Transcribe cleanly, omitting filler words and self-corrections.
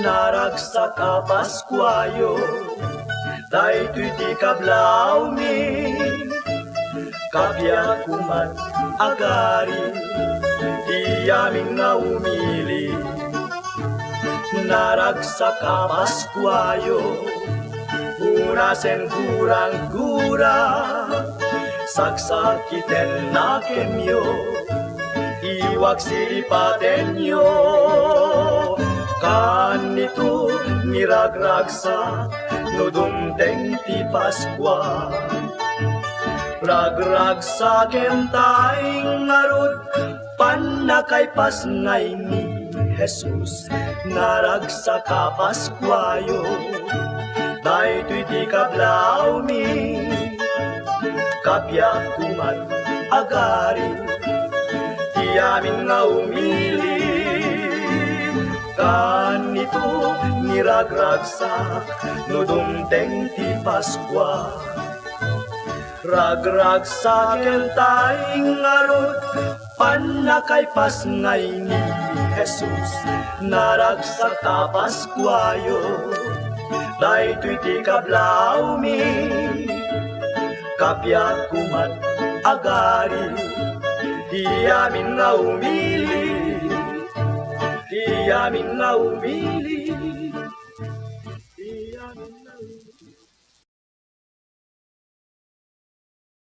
Naragsak ka Paskwayo, daytoy di kablaw mi, kapya kumat agari, di aming nga umili. Naragsak ka Paskwayo, unasen gurang-gura, saksakiten na kemyo, iwag silipatenyo. Kanito niragragsak, no dumteng ti Paskwa. Ragragsaken tayong ngarod, panakay pasngay ni Jesus. Naragsak ka Paskwayo, daytoy di kablaw mi, kapya kumat agari, di amin nga umili. Kanito niragragsak, no dumteng ti Paskwa. Ragragsaken tayong ngarod, panakay pasngay ni Jesus. Naragsak ka Paskwayo, daytoy ti kablaw mi, kapya kumat agari, di amin nga umili, di amin nga umili.